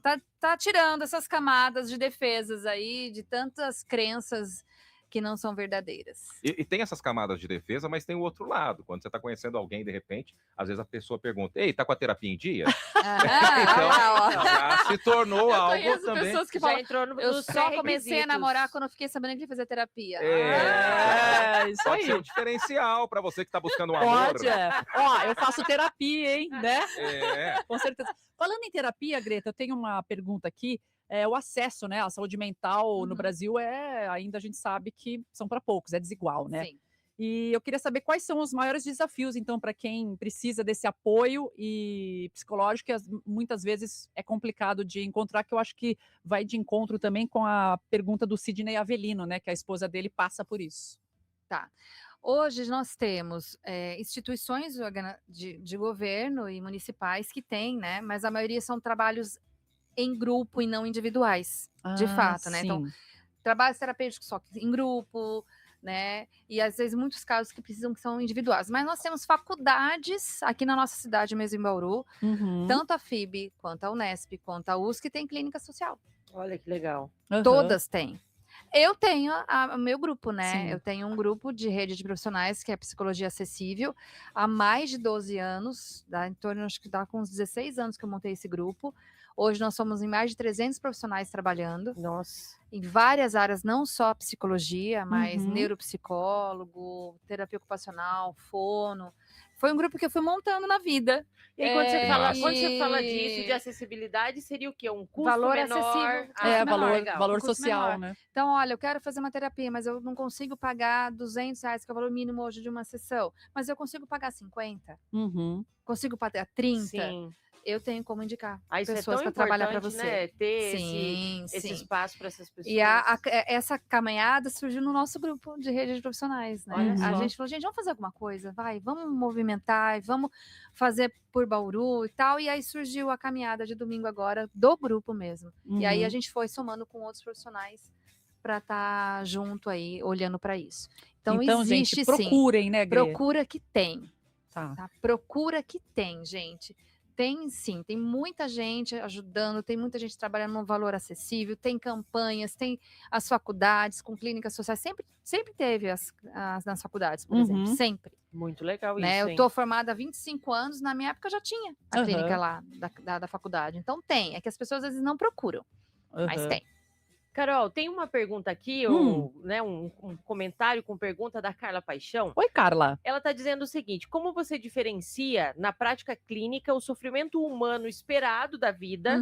tirando essas camadas de defesas aí, de tantas crenças que não são verdadeiras. E tem essas camadas de defesa, mas tem o outro lado. Quando você está conhecendo alguém, de repente, às vezes a pessoa pergunta: ei, tá com a terapia em dia? Então, já se tornou algo também. Pessoas que falam, eu só comecei a namorar quando eu fiquei sabendo que ele fazia terapia. Isso pode aí. ser um diferencial para você que está buscando um Pode, amor. Ó, eu faço terapia, hein, né? Com certeza. Falando em terapia, Greta, eu tenho uma pergunta aqui. O acesso, né, à saúde mental no Brasil ainda a gente sabe que são para poucos, é desigual, né? Sim. E eu queria saber quais são os maiores desafios, então, para quem precisa desse apoio e psicológico, que muitas vezes é complicado de encontrar, que eu acho que vai de encontro também com a pergunta do Sidney Avelino, né, que a esposa dele passa por isso. Tá. Hoje nós temos instituições de governo e municipais que têm, né? Mas a maioria são trabalhos em grupo e não individuais, de fato, né? Então, trabalhos terapêuticos só em grupo, né? E às vezes muitos casos que precisam que são individuais. Mas nós temos faculdades aqui na nossa cidade mesmo, em Bauru, tanto a FIB, quanto a Unesp, quanto a USC, tem clínica social. Olha que legal. Todas têm. Eu tenho o meu grupo, né? Eu tenho um grupo de rede de profissionais que é Psicologia Acessível há mais de 12 anos, em torno, acho que dá com uns 16 anos que eu montei esse grupo. Hoje nós somos em mais de 300 profissionais trabalhando. Nossa. Em várias áreas, não só psicologia, mas neuropsicólogo, terapia ocupacional, fono. Foi um grupo que eu fui montando na vida. E aí, quando você fala disso, de acessibilidade, seria o quê? Um custo valor menor? Acessível. Valor social, menor, né? Então, olha, eu quero fazer uma terapia, mas eu não consigo pagar R$200, que é o valor mínimo hoje de uma sessão. Mas eu consigo pagar 50? Consigo pagar 30? Sim. Eu tenho como indicar pessoas para trabalhar para você. Né? Ter esse espaço para essas pessoas. E essa caminhada surgiu no nosso grupo de rede de profissionais, né? A gente falou, gente, vamos fazer alguma coisa, vamos movimentar, vamos fazer por Bauru e tal. E aí surgiu a caminhada de domingo agora do grupo mesmo. E aí a gente foi somando com outros profissionais para estar junto aí, olhando para isso. Então existe, gente, procurem, né, Grê? Procura que tem. Tá? Procura que tem, gente. Tem sim, tem muita gente ajudando, tem muita gente trabalhando num valor acessível, tem campanhas, tem as faculdades com clínicas sociais, sempre teve nas faculdades, por exemplo, sempre. Muito legal né? isso, Eu estou formada há 25 anos, na minha época já tinha a clínica lá da faculdade, então tem, é que as pessoas às vezes não procuram, mas tem. Carol, tem uma pergunta aqui, né, um comentário com pergunta da Carla Paixão. Oi, Carla. Ela está dizendo o seguinte: como você diferencia na prática clínica o sofrimento humano esperado da vida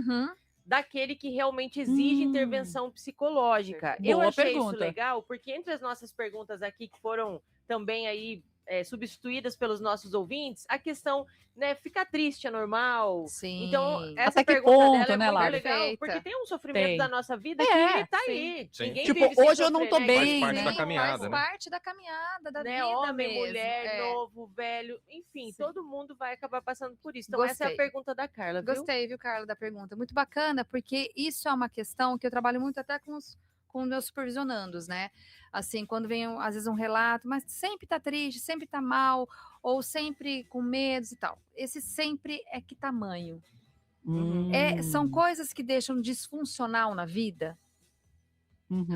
daquele que realmente exige intervenção psicológica? Eu achei isso legal, porque entre as nossas perguntas aqui, que foram também aí substituídas pelos nossos ouvintes, a questão, né, ficar triste é normal. Sim. Então, essa até que pergunta ponto, dela é né, muito Lara? legal, porque tem um sofrimento da nossa vida que ele tá aí. Ninguém tipo, vive sem hoje eu não tô sofrer, bem. Faz parte da caminhada, faz parte da caminhada, da né? vida Homem, mesmo. mulher, novo, velho, enfim, todo mundo vai acabar passando por isso. Então, essa é a pergunta da Carla, viu? Gostei, viu, Carla, da pergunta. Muito bacana, porque isso é uma questão que eu trabalho muito até com meus supervisionandos, né? Assim, quando vem, às vezes, um relato, mas sempre tá triste, sempre tá mal, ou sempre com medos e tal. Esse sempre é que tamanho? São coisas que deixam disfuncional na vida?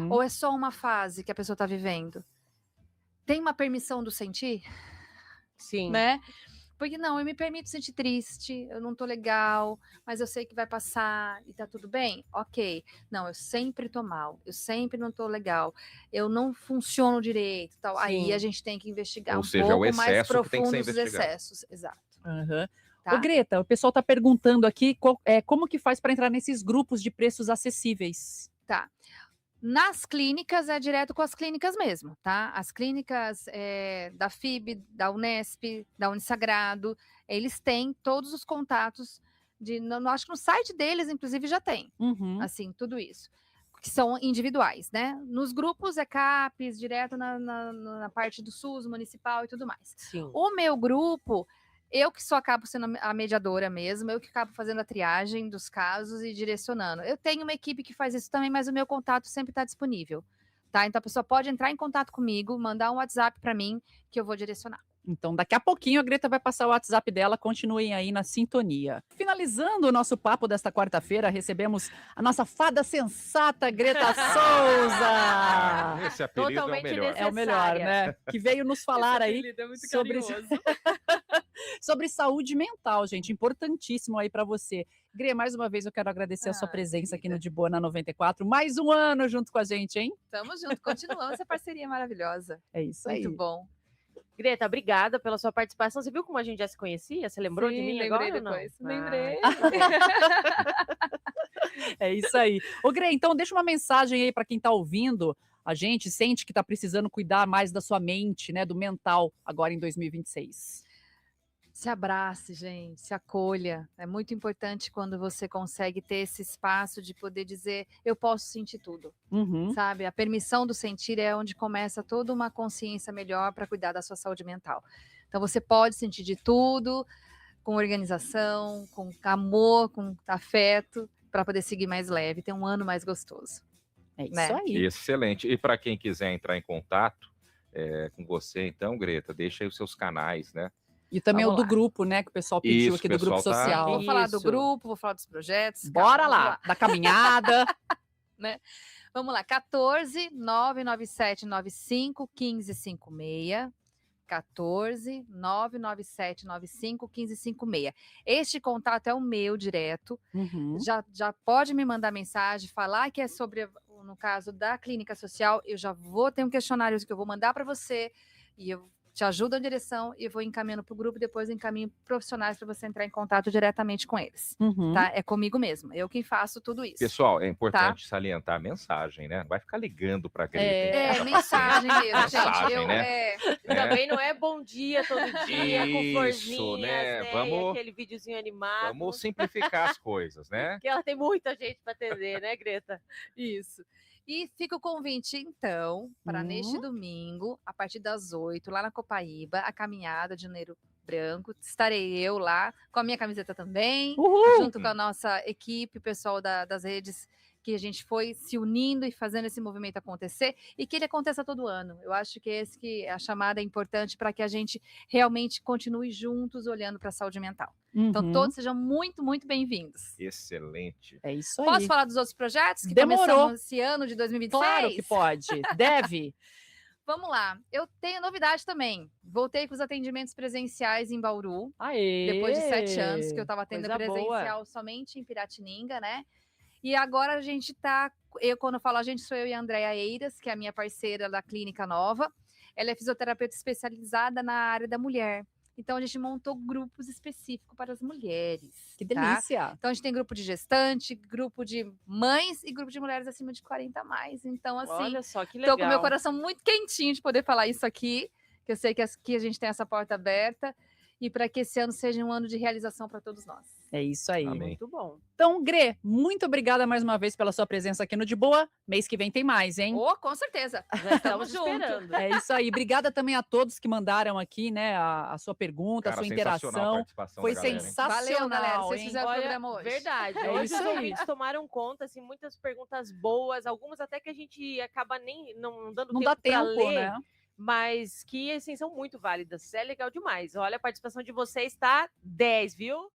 Ou é só uma fase que a pessoa tá vivendo? Tem uma permissão do sentir? Sim. Né? Porque não, eu me permito sentir triste, eu não tô legal, mas eu sei que vai passar e tá tudo bem? Ok. Não, eu sempre tô mal, eu sempre não tô legal, eu não funciono direito, tal. Aí a Sim. gente tem que investigar Ou um seja, o pouco mais excesso que tem que ser profundo os investigado. excessos. Exato. Aham. Ô, Tá? Greta, o pessoal tá perguntando aqui como que faz para entrar nesses grupos de preços acessíveis. Tá. Nas clínicas, é direto com as clínicas mesmo, tá? As clínicas da FIB, da Unesp, da Unisagrado, eles têm todos os contatos acho que no site deles, inclusive, já tem, Uhum. assim, tudo isso, que são individuais, né? Nos grupos é CAPES, direto na parte do SUS, municipal e tudo mais. Sim. O meu grupo, eu que só acabo sendo a mediadora mesmo, eu que acabo fazendo a triagem dos casos e direcionando. Eu tenho uma equipe que faz isso também, mas o meu contato sempre está disponível, tá? Então a pessoa pode entrar em contato comigo, mandar um WhatsApp para mim, que eu vou direcionar. Então, daqui a pouquinho a Greta vai passar o WhatsApp dela, continuem aí na sintonia. Finalizando o nosso papo desta quarta-feira, recebemos a nossa fada sensata, Greta Souza! Esse apelido Totalmente é o melhor. É o melhor, né? Que veio nos falar aí sobre, sobre saúde mental, gente, importantíssimo aí para você. Gre, mais uma vez eu quero agradecer a sua presença aqui no De Boa na 94. Mais um ano junto com a gente, hein? Tamo junto, continuamos essa parceria maravilhosa. É isso aí. Muito bom. Greta, obrigada pela sua participação. Você viu como a gente já se conhecia? Você lembrou de mim lembrei agora depois. ou não? Lembrei. É isso aí. Ô, Gre, então deixa uma mensagem aí para quem está ouvindo. A gente sente que está precisando cuidar mais da sua mente, né, do mental, agora em 2026. Se abrace, gente, se acolha. É muito importante quando você consegue ter esse espaço de poder dizer, eu posso sentir tudo, sabe? A permissão do sentir é onde começa toda uma consciência melhor para cuidar da sua saúde mental. Então você pode sentir de tudo, com organização, com amor, com afeto, para poder seguir mais leve, ter um ano mais gostoso. É isso né? aí. Excelente. E para quem quiser entrar em contato com você, então, Greta, deixa aí os seus canais, né? E também Vamos o do lá. grupo, né? Que o pessoal pediu Isso, aqui o do grupo pessoal tá- social. Vou falar do Isso. grupo, vou falar dos projetos. Bora calma, lá, da caminhada. Vamos lá, 14 997 95 1556. 14 997 95 1556. Este contato é o meu direto. Uhum. Já pode me mandar mensagem, falar que é sobre, no caso da clínica social, eu já vou ter um questionário que eu vou mandar para você e eu te ajudo a direção e vou encaminhando para o grupo, depois encaminho profissionais para você entrar em contato diretamente com eles. Uhum. Tá? É comigo mesmo, eu quem faço tudo isso. Pessoal, é importante salientar a mensagem, né? Não vai ficar ligando para Greta. É mensagem mesmo, Mensagem, gente. né? Também não é bom dia todo dia, com Isso, florzinhas, né? né? Vamos- Aquele videozinho animado. Vamos simplificar as coisas, né? Que ela tem muita gente para atender, né, Greta? Isso. E fica o convite, então, para neste Uhum. domingo, a partir das 8, lá na Copaíba, a caminhada de Janeiro Branco. Estarei eu lá, com a minha camiseta também, Uhul. junto com a nossa equipe, o pessoal das redes, que a gente foi se unindo e fazendo esse movimento acontecer, e que ele aconteça todo ano. Eu acho que a chamada é importante para que a gente realmente continue juntos olhando para a saúde mental. Então, Uhum. todos sejam muito, muito bem-vindos. Excelente. É isso aí. Posso falar dos outros projetos que Demorou. começamos esse ano de 2026? Claro que pode. Deve. Vamos lá. Eu tenho novidade também. Voltei com os atendimentos presenciais em Bauru, Aê. depois de 7 anos que eu estava tendo Coisa presencial somente em Piratininga, né? E agora a gente tá. Quando eu falo a gente, sou eu e a Andréa Eiras, que é a minha parceira da Clínica Nova. Ela é fisioterapeuta especializada na área da mulher. Então a gente montou grupos específicos para as mulheres. Que tá? delícia. Então a gente tem grupo de gestante, grupo de mães e grupo de mulheres acima de 40 a mais. Então, assim, Olha só que legal. tô com meu coração muito quentinho de poder falar isso aqui, que eu sei que aqui a gente tem essa porta aberta e para que esse ano seja um ano de realização para todos nós. É isso aí. Amém. Muito bom. Então, Gre, muito obrigada mais uma vez pela sua presença aqui no De Boa. Mês que vem tem mais, hein? Oh, com certeza. Já estamos junto. esperando. É isso aí. Obrigada também a todos que mandaram aqui, né, a sua pergunta, Cara, a sua sensacional a interação. participação Foi da galera, hein? sensacional, Valeu, galera. Vocês hein? fizeram o programa hoje. Verdade. É Hoje isso os aí. ouvintes tomaram conta, assim, muitas perguntas boas, algumas até que a gente acaba nem não dando Não tempo dá para tempo, ler, né? mas que assim são muito válidas. É legal demais. Olha, a participação de vocês está 10, viu?